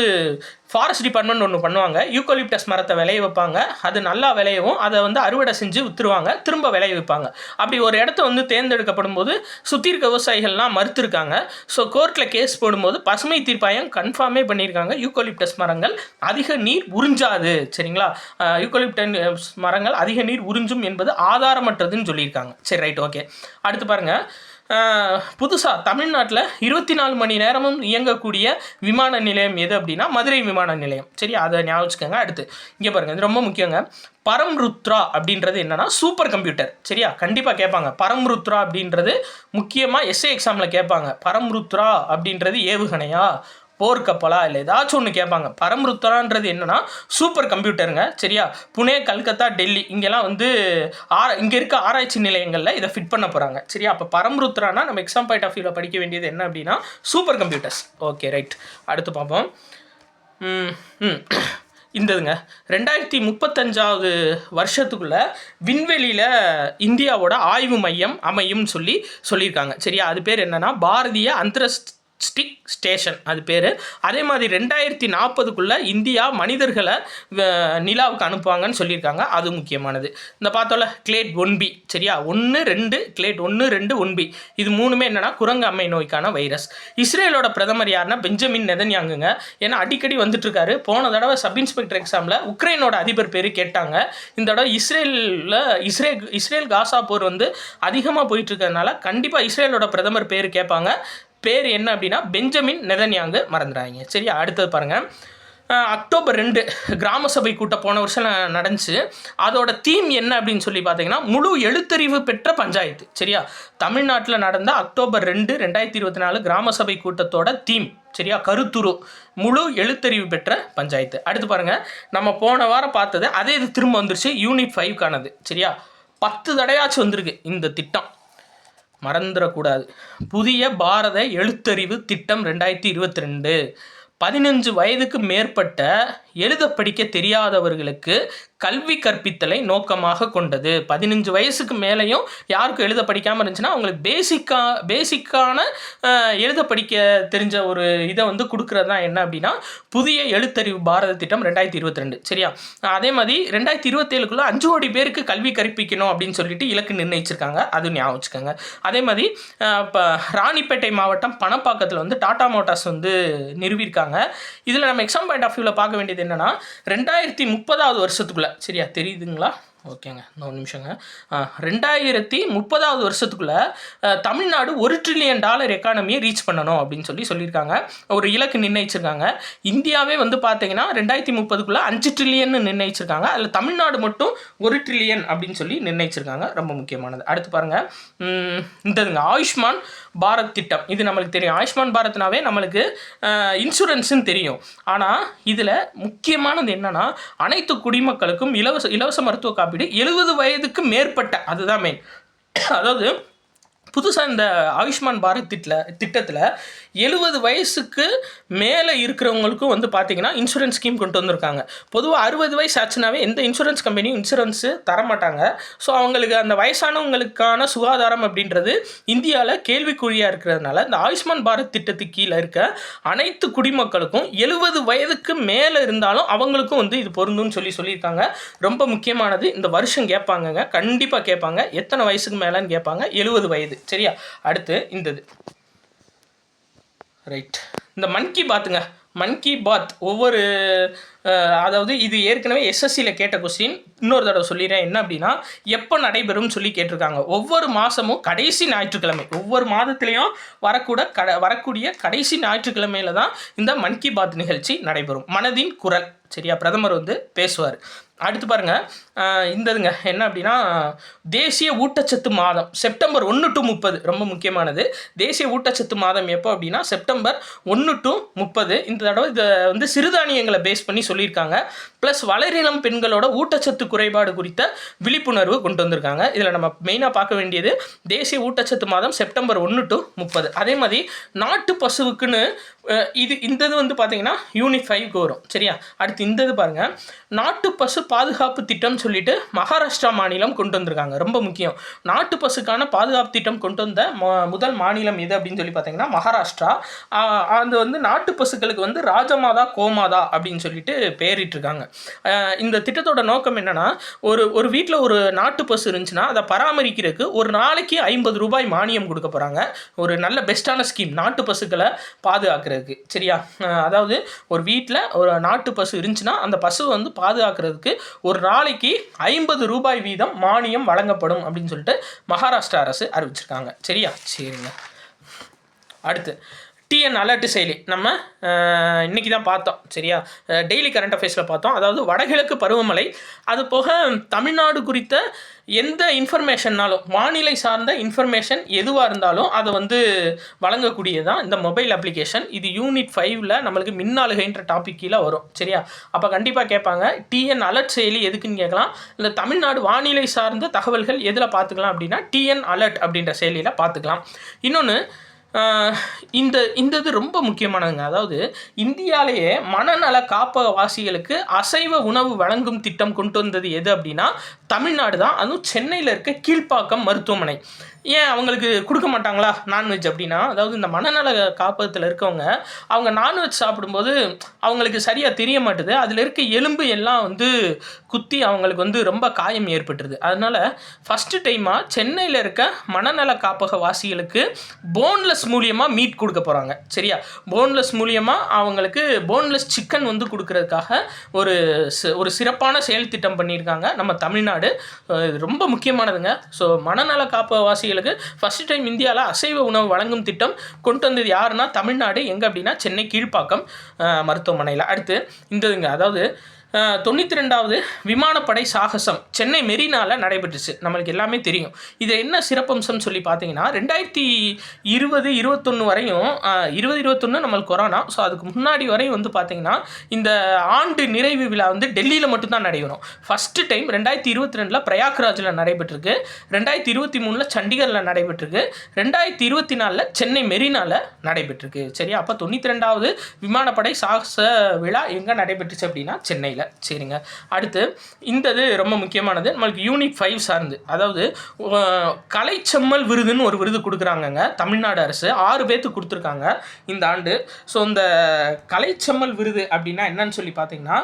ஃபாரஸ்ட் டிபார்ட்மெண்ட் ஒன்று பண்ணுவாங்க. யூக்கலிப்டஸ் மரத்தை விளைய வைப்பாங்க. அது நல்லா விளையவும் அதை வந்து அறுவடை செஞ்சு விற்றுருவாங்க, திரும்ப விளைய வைப்பாங்க. அப்படி ஒரு இடத்த வந்து தேர்ந்தெடுக்கப்படும் போது சுற்றி இருக்க விவசாயிகள்லாம் மறுத்துருக்காங்க. ஸோ கோர்ட்டில் கேஸ் போடும்போது பசுமை தீர்ப்பாயம் கன்ஃபார்மே பண்ணியிருக்காங்க யூக்கலிப்டஸ் மரங்கள் அதிக நீர் உறிஞ்சாது. சரிங்களா, யூக்கலிப்டஸ் மரங்கள் அதிக நீர் உறிஞ்சும் என்பது ஆதாரமற்றதுன்னு சொல்லியிருக்காங்க. சரி ரைட், ஓகே. அடுத்து பாருங்கள் புதுசாக தமிழ்நாட்டில் 24 மணி நேரமும் இயங்கக்கூடிய விமான நிலையம் எது அப்படின்னா மதுரை விமான நிலையம். சரி, அதை ஞாபகம் வச்சுக்கோங்க. அடுத்து இங்கே பாருங்கள், இது ரொம்ப முக்கியங்க. பரம்ருத்ரா அப்படின்றது என்னன்னா சூப்பர் கம்ப்யூட்டர். சரியா, கண்டிப்பாக கேட்பாங்க. பரம்ருத்ரா அப்படின்றது முக்கியமாக எஸ்ஏ எக்ஸாமில் கேட்பாங்க. பரம்ருத்ரா அப்படின்றது ஏவுகணையா, போர்க்கப்பலா, இல்லை ஏதாச்சும் ஒன்று கேட்பாங்க. பரம்ருத்ரான்றது என்னன்னா சூப்பர் கம்ப்யூட்டருங்க. சரியா, புனே, கல்கத்தா, டெல்லி இங்கெல்லாம் வந்து இங்கே இருக்க ஆராய்ச்சி நிலையங்களில் இதை ஃபிட் பண்ண போகிறாங்க. சரியா, அப்போ பரம்ருத்ரானா நம்ம எக்ஸாம் பாயிண்ட் ஆஃப் வியூவில் படிக்க வேண்டியது என்ன அப்படின்னா சூப்பர் கம்ப்யூட்டர்ஸ். ஓகே ரைட், அடுத்து பார்ப்போம். இந்ததுங்க 2035வது வருஷத்துக்குள்ள விண்வெளியில் இந்தியாவோட ஆய்வு மையம் அமையும்னு சொல்லியிருக்காங்க. சரியா, அது பேர் என்னன்னா பாரதிய அந்தரிக்ஷ ஸ்டேஷன் அது பேர். அதே மாதிரி 2040க்குள்ளே இந்தியா மனிதர்களை நிலாவுக்கு அனுப்புவாங்கன்னு சொல்லியிருக்காங்க. அது முக்கியமானது. இந்த பார்த்தோம்ல கிளேட் 1B, சரியா, 1, 2 கிளேட் 1, 2, 1B இது மூணுமே என்னன்னா குரங்கு அம்மை நோய்க்கான வைரஸ். இஸ்ரேலோட பிரதமர் யாருன்னா பெஞ்சமின் நெதன்யாகுங்க. ஏன்னா அடிக்கடி வந்துட்டு இருக்காரு. போன தடவை சப் இன்ஸ்பெக்டர் எக்ஸாமில் உக்ரைனோட அதிபர் பேர் கேட்டாங்க. இந்த தடவை இஸ்ரேல் காசா போர் வந்து அதிகமாக போயிட்டு இருக்கிறதுனால கண்டிப்பாக இஸ்ரேலோட பிரதமர் பேர் கேட்பாங்க. பேர் என்ன அப்படின்னா பெஞ்சமின் நெதன்யாகு, மறந்துடாதீங்க. சரியா, அடுத்தது பாருங்கள். அக்டோபர் 2 கிராம சபை கூட்டம் போன வருஷம் நடந்துச்சு. அதோட தீம் என்ன அப்படின்னு சொல்லி பார்த்தீங்கன்னா முழு எழுத்தறிவு பெற்ற பஞ்சாயத்து. சரியா, தமிழ்நாட்டில் நடந்த அக்டோபர் 2, 2024 கிராம சபை கூட்டத்தோட தீம், சரியா, கருத்துரு முழு எழுத்தறிவு பெற்ற பஞ்சாயத்து. அடுத்து பாருங்கள், நம்ம போன வாரம் பார்த்தது அதே இது திரும்ப வந்துருச்சு. யூனிட் 5க்கானது. சரியா, 10 தடையாச்சும் வந்திருக்கு இந்த திட்டம், மறந்துடக்கூடாது. புதிய பாரத எழுத்தறிவு திட்டம் 2022 15 வயதுக்கு மேற்பட்ட எழுத படிக்க தெரியாதவர்களுக்கு கல்வி கற்பித்தலை நோக்கமாக கொண்டது. 15 வயசுக்கு மேலேயும் யாருக்கும் எழுத படிக்காமல் இருந்துச்சுன்னா அவங்களுக்கு பேசிக்கான எழுத படிக்க தெரிஞ்ச ஒரு இதை வந்து கொடுக்குறது தான் என்ன அப்படின்னா புதிய எழுத்தறிவு பாரத திட்டம் 2022. சரியா, அதே மாதிரி 2027க்குள்ளே 5 கோடி பேருக்கு கல்வி கற்பிக்கணும் அப்படின்னு சொல்லிட்டு இலக்கு நிர்ணயிச்சிருக்காங்க. அது ஞாபகம் வச்சுக்கோங்க. அதே மாதிரி இப்போ ராணிப்பேட்டை மாவட்டம் பணப்பாக்கத்தில் வந்து டாடா மோட்டார்ஸ் வந்து நிறுவியிருக்காங்க. இதில் நம்ம எக்ஸாம் பாயிண்ட் ஆஃப் வியூவில் பார்க்க வேண்டியது என்னென்னா 2030வது வருஷத்துக்குள்ளே, சரியா தெரியுதுங்களா? ஓகேங்க, ஒரு நிமிஷங்க. 2030வது வருஷத்துக்குள்ளே தமிழ்நாடு $1 trillion எக்கானமியை ரீச் பண்ணணும் அப்படின்னு சொல்லியிருக்காங்க. ஒரு இலக்கு நிர்ணயிச்சிருக்காங்க. இந்தியாவே வந்து பார்த்தீங்கன்னா 2030க்குள்ளே 5 trillion நிர்ணயிச்சிருக்காங்க. அதில் தமிழ்நாடு மட்டும் $1 trillion அப்படின்னு சொல்லி நிர்ணயிச்சிருக்காங்க. ரொம்ப முக்கியமானது. அடுத்து பாருங்கள், இந்ததுங்க ஆயுஷ்மான் பாரத் திட்டம். இது நம்மளுக்கு தெரியும். ஆயுஷ்மான் பாரத்னாவே நம்மளுக்கு இன்சூரன்ஸுன்னு தெரியும். ஆனால் இதில் முக்கியமானது என்னென்னா அனைத்து குடிமக்களுக்கும் இலவச மருத்துவ காப்பீடு 70 வயதுக்கு மேற்பட்ட, அதுதான் மெயின். அதாவது புதுசாக இந்த ஆயுஷ்மான் பாரத் திட்டத்தில் 70 வயசுக்கு மேலே இருக்கிறவங்களுக்கும் வந்து பார்த்தீங்கன்னா இன்சூரன்ஸ் ஸ்கீம் கொண்டு வந்திருக்காங்க. பொதுவாக 60 வயசு ஆச்சுனாவே எந்த இன்சூரன்ஸ் கம்பெனியும் இன்சூரன்ஸு தரமாட்டாங்க. ஸோ அவங்களுக்கு அந்த வயசானவங்களுக்கான சுகாதாரம் அப்படின்றது இந்தியாவில் கேள்விக்குறியாக இருக்கிறதுனால இந்த ஆயுஷ்மான் பாரத் திட்டத்துக்கு கீழே இருக்க அனைத்து குடிமக்களுக்கும் 70 வயதுக்கு மேலே இருந்தாலும் அவங்களுக்கும் வந்து இது பொருந்தும்னு சொல்லியிருக்காங்க. ரொம்ப முக்கியமானது. இந்த வருஷம் கேட்பாங்கங்க, கண்டிப்பாக கேட்பாங்க. எத்தனை வயசுக்கு மேலேன்னு கேட்பாங்க. 70 வயது. சரியா, அடுத்து இந்தது ரைட். இந்த மன் கி பாத் ஒவ்வொரு அதாவது இது ஏற்கனவே எஸ்எஸ்சியில் கேட்ட கொஸ்டின். இன்னொரு தடவை சொல்லிடுறேன். என்ன அப்படின்னா எப்போ நடைபெறும்னு சொல்லி கேட்டிருக்காங்க. ஒவ்வொரு மாதமும் கடைசி ஞாயிற்றுக்கிழமை, ஒவ்வொரு மாதத்துலேயும் வரக்கூடிய கடைசி ஞாயிற்றுக்கிழமையில தான் இந்த மன் கி பாத் நிகழ்ச்சி நடைபெறும். மனதின் குரல். சரியா, பிரதமர் வந்து பேசுவார். அடுத்து பாருங்கள், இந்ததுங்க என்ன அப்படின்னா தேசிய ஊட்டச்சத்து மாதம் செப்டம்பர் 1 to 30. ரொம்ப முக்கியமானது. தேசிய ஊட்டச்சத்து மாதம் எப்போ அப்படின்னா செப்டம்பர் 1 to 30. இந்த தடவை இதை வந்து சிறுதானியங்களை பேஸ் பண்ணி சொல்லியிருக்காங்க. ப்ளஸ் வளரிளம் பெண்களோட ஊட்டச்சத்து குறைபாடு குறித்த விழிப்புணர்வு கொண்டு வந்திருக்காங்க. இதில் நம்ம மெயினாக பார்க்க வேண்டியது தேசிய ஊட்டச்சத்து மாதம் செப்டம்பர் 1 to 30. அதே மாதிரி நாட்டு பசுவுக்குன்னு இந்தது வந்து பார்த்தீங்கன்னா யூனிட் 5க்கு வரும். சரியா, அடுத்து இந்தது பாருங்கள், நாட்டு பசு பாதுகாப்பு திட்டம் சொல்லிட்டு மகாராஷ்டிரா மாநிலம் கொண்டு வந்திருக்காங்க. ரொம்ப முக்கியம். நாட்டு பசுக்கான பாதுகாப்பு திட்டம் கொண்டு வந்த முதல் மாநிலம் எது அப்படின்னு சொல்லி பார்த்தீங்கன்னா மகாராஷ்டிரா. அது வந்து நாட்டு பசுக்களுக்கு வந்து ராஜமாதா கோமாதா அப்படின்னு சொல்லிட்டு பேரிட்டிருக்காங்க. இந்த திட்டத்தோட நோக்கம் என்னன்னா ஒரு வீட்டில் ஒரு நாட்டு பசு இருந்துச்சுன்னா அதை பராமரிக்கிறதுக்கு ஒரு நாளைக்கு 50 ரூபாய் மானியம் கொடுக்க போகிறாங்க. ஒரு நல்ல பெஸ்ட்டான ஸ்கீம் நாட்டு பசுக்களை பாதுகாக்கிறதுக்கு. சரியா, அதாவது ஒரு வீட்டில் ஒரு நாட்டு பசு இருந்துச்சுன்னா அந்த பசுவை வந்து பாதுகாக்கிறதுக்கு ஒரு நாளைக்கு 50 ரூபாய் வீதம் மானியம் வழங்கப்படும் அப்படின்னு சொல்லிட்டு மகாராஷ்டிரா அரசு அறிவிச்சிருக்காங்க. சரியா, சரிங்க. அடுத்து டிஎன் அலர்ட் செயலி நம்ம இன்றைக்கி தான் பார்த்தோம். சரியா, டெய்லி கரண்ட் அஃபேர்ஸில் பார்த்தோம். அதாவது வடகிழக்கு பருவமழை, அது போக தமிழ்நாடு குறித்த எந்த இன்ஃபர்மேஷன்னாலும் வானிலை சார்ந்த இன்ஃபர்மேஷன் எதுவாக இருந்தாலும் அதை வந்து வழங்கக்கூடியதான் இந்த மொபைல் அப்ளிகேஷன். இது யூனிட் 5ல் நம்மளுக்கு மின்னாளுகைன்ற டாபிக் கீழே வரும். சரியா, அப்போ கண்டிப்பாக கேட்பாங்க டிஎன் அலர்ட் செயலி எதுக்குன்னு கேட்கலாம். இந்த தமிழ்நாடு வானிலை சார்ந்த தகவல்கள் எதில் பார்த்துக்கலாம் அப்படின்னா டிஎன் அலர்ட் அப்படின்ற செயலியில் பார்த்துக்கலாம். இன்னொன்று இந்த இந்த இது ரொம்ப முக்கியமானதுங்க. அதாவது இந்தியாவிலேயே மனநல காப்பகவாசிகளுக்கு அசைவ உணவு வழங்கும் திட்டம் கொண்டு வந்தது எது அப்படின்னா தமிழ்நாடு தான். அதுவும் சென்னையில் இருக்க கீழ்ப்பாக்கம் மருத்துவமனை. ஏன் அவங்களுக்கு கொடுக்க மாட்டாங்களா நான்வெஜ் அப்படின்னா, அதாவது இந்த மனநல காப்பகத்தில் இருக்கவங்க அவங்க நான்வெஜ் சாப்பிடும்போது அவங்களுக்கு சரியாக தெரிய மாட்டுது. அதில் இருக்க எலும்பு எல்லாம் வந்து குத்தி அவங்களுக்கு வந்து ரொம்ப காயம் ஏற்பட்டுருது. அதனால் ஃபஸ்ட்டு டைமாக சென்னையில் இருக்க மனநல காப்பக வாசிகளுக்கு போன்லெஸ் மூலியமாக மீட் கொடுக்க போகிறாங்க. சரியா, போன்லெஸ் மூலியமாக அவங்களுக்கு போன்லெஸ் சிக்கன் வந்து கொடுக்கறதுக்காக ஒரு ஒரு சிறப்பான செயல் திட்டம் பண்ணியிருக்காங்க நம்ம தமிழ்நாடு. ரொம்ப முக்கியமானதுங்க. ஸோ மனநல காப்பக வாசிகளுக்கு ஃபர்ஸ்ட் டைம் இந்தியாவில் அசைவ உணவு வழங்கும் திட்டம் கொண்டு வந்தது யாருன்னா தமிழ்நாடு. எங்கே அப்படின்னா சென்னை கீழ்ப்பாக்கம் மருத்துவமனையில். அடுத்து இந்ததுங்க, அதாவது 92வது விமானப்படை சாகசம் சென்னை மெரினாவில் நடைபெற்றுச்சு. நம்மளுக்கு எல்லாமே தெரியும். இது என்ன சிறப்பம்சம்னு சொல்லி பார்த்தீங்கன்னா 2020-21 வரையும் 2021 நம்மளுக்கு கொரோனா. ஸோ அதுக்கு முன்னாடி வரையும் வந்து பார்த்தீங்கன்னா இந்த ஆண்டு நிறைவு விழா வந்து டெல்லியில் மட்டும்தான் நடைபெறும். ஃபஸ்ட்டு டைம் 2022 பிரயாக்ராஜில் நடைபெற்றிருக்கு, 2023 சண்டிகரில் நடைபெற்றிருக்கு, 2024 சென்னை மெரினாவில் நடைபெற்றிருக்கு. சரியா, அப்போ 92வது விமானப்படை சாகச விழா எங்கே நடைபெற்றுச்சு அப்படின்னா சென்னையில். சரிங்க, அடுத்து இந்தது ரொம்ப முக்கியமானது. நம்மளுக்கு யூனிட் 5 சார்ந்து, அதாவது கலைச்செம்மல் விருதுன்னு ஒரு விருது கொடுக்குறாங்கங்க தமிழ்நாடு அரசு. 6 பேர்த்துக்கு கொடுத்துருக்காங்க இந்த ஆண்டு. ஸோ இந்த கலைச்செம்மல் விருது அப்படின்னா என்னன்னு சொல்லி பார்த்தீங்கன்னா,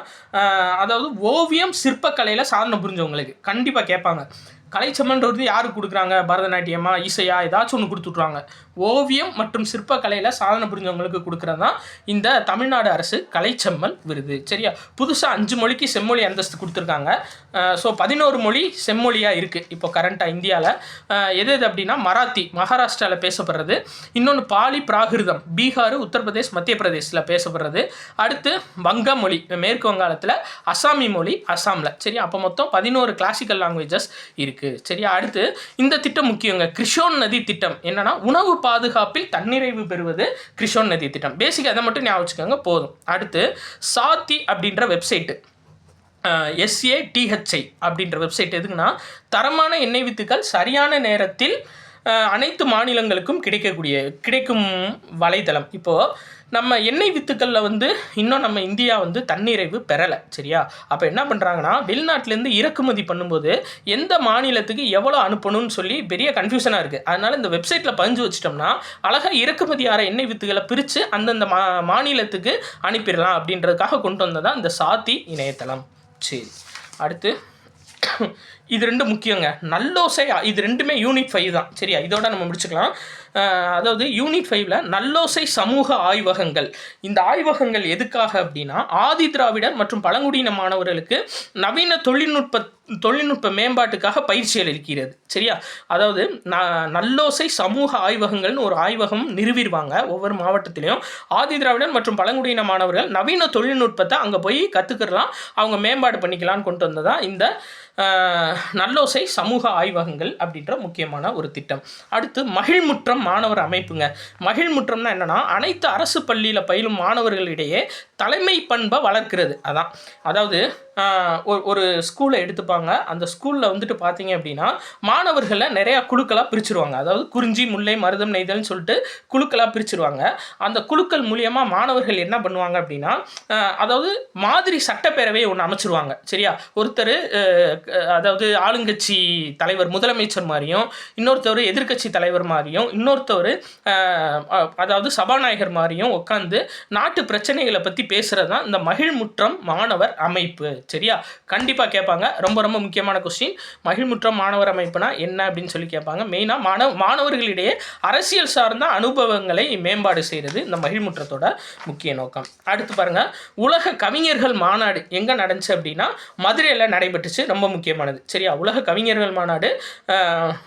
அதாவது ஓவியம் சிற்பக்கலையில் சாதனை புரிஞ்சவங்களுக்கு கண்டிப்பாக கேட்பாங்க. கலைச்செம்மல்ன்றது யாருக்கு கொடுக்குறாங்க? பரதநாட்டியமா, இசையா, ஏதாச்சும் ஒன்று கொடுத்துட்ருவாங்க. ஓவியம் மற்றும் சிற்பக்கலையில் சாதனை புரிஞ்சவங்களுக்கு கொடுக்குறது தான் இந்த தமிழ்நாடு அரசு கலைச்செம்மல் விருது. சரியா, புதுசாக 5 மொழிக்கு செம்மொழி அந்தஸ்து கொடுத்துருக்காங்க. ஸோ 11 மொழி செம்மொழியாக இருக்குது இப்போ கரண்ட்டாக இந்தியாவில். எது அப்படின்னா மராத்தி மகாராஷ்டிராவில் பேசப்படுறது, இன்னொன்று பாலி பிராகிருதம் பீகார், உத்தரப்பிரதேஷ், மத்திய பிரதேசில் பேசப்படுறது, அடுத்து வங்க மொழி மேற்கு வங்காளத்தில், அசாமி மொழி அசாமில். சரியா, அப்போ மொத்தம் 11 கிளாசிக்கல் லாங்குவேஜஸ் இருக்குது. சரியா, அடுத்து இந்த திட்டம் முக்கியங்க. கிருஷோன் நதி திட்டம் என்னன்னா உணவு பாதுகாப்பில் தன்னிறைவு பெறுவது கிருஷோன் நதி திட்டம். பேசிக்காக அதை மட்டும் ஞாபகம் வச்சுக்கோங்க போதும். அடுத்து சாத்தி அப்படின்ற வெப்சைட்டு, SATHI அப்படின்ற வெப்சைட் எதுக்குன்னா தரமான எண்ணெய் வித்துக்கள் சரியான நேரத்தில் அனைத்து மாநிலங்களுக்கும் கிடைக்கும் வலைதளம். இப்போது நம்ம எண்ணெய் வித்துக்களில் வந்து இன்னும் நம்ம இந்தியா வந்து தன்னிறைவு பெறலை. சரியா, அப்போ என்ன பண்ணுறாங்கன்னா வெளிநாட்டிலேருந்து இறக்குமதி பண்ணும்போது எந்த மாநிலத்துக்கு எவ்வளோ அனுப்பணும்னு சொல்லி பெரிய கன்ஃபியூஷனாக இருக்குது. அதனால் இந்த வெப்சைட்டில் பதிஞ்சு வச்சிட்டோம்னா அழகாக இறக்குமதி ஆகிற எண்ணெய் வித்துக்களை பிரித்து அந்தந்த மாநிலத்துக்கு அனுப்பிடலாம் அப்படின்றதுக்காக கொண்டு வந்ததான் இந்த சாத்தி இணையதளம். சரி, அடுத்து இது 2 முக்கியங்க. நல்லோசை, இது 2மே யூனிட் 5 தான். சரியா, இதோட நம்ம முடிச்சுக்கலாம். அதாவது யூனிட் 5ல் நல்லோசை சமூக ஆய்வகங்கள். இந்த ஆய்வகங்கள் எதுக்காக அப்படின்னா ஆதி திராவிடர் மற்றும் பழங்குடியின மாணவர்களுக்கு நவீன தொழில்நுட்ப மேம்பாட்டுக்காக பயிற்சி அளிக்கிறது. சரியா, அதாவது நல்லோசை சமூக ஆய்வகங்கள்னு ஒரு ஆய்வகம் நிறுவிடுவாங்க ஒவ்வொரு மாவட்டத்திலையும். ஆதி திராவிடர் மற்றும் பழங்குடியின மாணவர்கள் நவீன தொழில்நுட்பத்தை அங்கே போய் கற்றுக்கலாம், அவங்க மேம்பாடு பண்ணிக்கலான்னு கொண்டு வந்ததான் இந்த நல்லோசை சமூக ஆய்வகங்கள் அப்படின்ற முக்கியமான ஒரு திட்டம். அடுத்து மகிழ்முற்றம் மாணவர் அமைப்புங்க. மகிழ்முற்றம்னா என்னன்னா அனைத்து அரசு பள்ளியில் பயிலும் மாணவர்களிடையே தலைமை பண்பை வளர்க்கிறது. அதான், அதாவது ஒரு ஸ்கூலை எடுத்துப்பாங்க. அந்த ஸ்கூலில் வந்துட்டு பார்த்தீங்க அப்படின்னா மாணவர்களை நிறையா குழுக்களாக பிரிச்சுருவாங்க. அதாவது குறிஞ்சி, முல்லை, மருதம், நெய்தல்னு சொல்லிட்டு குழுக்களாக பிரிச்சுருவாங்க. அந்த குழுக்கள் மூலியமாக மாணவர்கள் என்ன பண்ணுவாங்க அப்படின்னா அதாவது மாதிரி சட்டப்பேரவையை ஒன்று அமைச்சிருவாங்க. சரியா, ஒருத்தர் அதாவது ஆளுங்கட்சி தலைவர் முதலமைச்சர் மாதிரியும், இன்னொருத்தவர் எதிர்கட்சி தலைவர் மாதிரியும், இன்னொருத்தவர் அதாவது சபாநாயகர் மாதிரியும் உட்காந்து நாட்டு பிரச்சனைகளை பற்றி பேசுகிறது தான் இந்த மகிழ்முற்றம் மாணவர் அமைப்பு. சரியா, கண்டிப்பாக கேட்பாங்க. ரொம்ப ரொம்ப முக்கியமான கொஸ்டின். மகிழ்முற்றம் மாணவர் அமைப்புனா என்ன அப்படின்னு சொல்லி கேட்பாங்க. மெயினாக மாணவர்களிடையே அரசியல் சார்ந்த அனுபவங்களை மேம்பாடு செய்கிறது இந்த மகிழ்முற்றத்தோட முக்கிய நோக்கம். அடுத்து பாருங்க, உலக கவிஞர்கள் மாநாடு எங்கே நடந்துச்சு அப்படின்னா மதுரையில் நடைபெற்றுச்சு. ரொம்ப முக்கியமானது. சரியா, உலக கவிஞர்கள் மாநாடு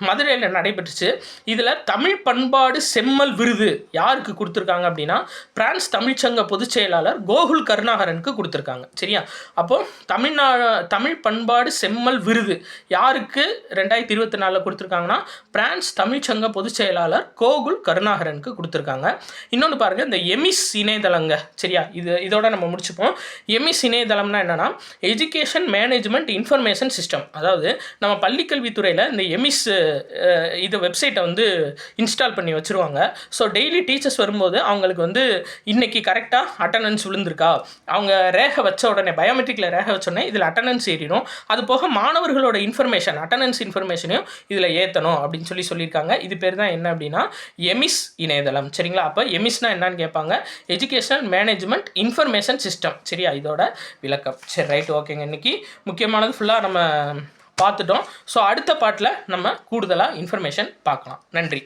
மதுரையில் நடைபெற்றுச்சு. இதில் தமிழ் பண்பாடு செம்மல் விருது யாருக்கு கொடுத்துருக்காங்க அப்படின்னா பிரான்ஸ் தமிழ்ச்சங்க பொதுச் செயலாளர் கோகுல் கருணாகரனுக்கு கொடுத்துருக்காங்க. சரியா, அப்போ தமிழ் பண்பாடு செம்மல் விருது யாருக்கு 2024 கொடுத்துருக்காங்கன்னா பிரான்ஸ் தமிழ்ச்சங்க பொதுச் செயலாளர் கோகுல் கருணாகரனுக்கு கொடுத்துருக்காங்க. இன்னொன்று பாருங்கள், இந்த எமிஸ் இணையதளங்க. சரியா, இதோட நம்ம முடிச்சுப்போம். எமிஸ் இணையதளம்னா என்னன்னா education management information information system. அதாவது நம்ம பள்ளிக்கல்வித்துறையில் இந்த எமிஸ் இது வெப்சைட்டை வந்து இன்ஸ்டால் பண்ணி வச்சுருவாங்க. ஸோ டெய்லி டீச்சர்ஸ் வரும்போது அவங்களுக்கு வந்து இன்றைக்கி கரெக்டாக அட்டண்டன்ஸ் விழுந்திருக்கா, அவங்க ரேகை வச்ச உடனே பயோமெட்ரிக்கில் ரேகை வச்சோடனே இதில் அட்டண்டன்ஸ் ஏறிடும். அது போக மாணவர்களோட இன்ஃபர்மேஷன் அட்டண்டன்ஸ் இன்ஃபர்மேஷனையும் இதில் ஏற்றணும் அப்படின்னு சொல்லியிருக்காங்க. இது பேர் தான் என்ன அப்படின்னா எமிஸ் இணையதளம். சரிங்களா? அப்போ எமிஸ்னால் என்னன்னு கேட்பாங்க, எஜுகேஷனல் மேனேஜ்மெண்ட் இன்ஃபர்மேஷன் சிஸ்டம். சரியா? இதோட விளக்கம். சரி, ரைட், ஓகேங்க. இன்றைக்கி முக்கியமானது ஃபுல்லாக நம்ம பார்த்துட்டோம். ஸோ அடுத்த பாட்டில் நம்ம கூடுதலாக இன்ஃபர்மேஷன் பார்க்கலாம். நன்றி.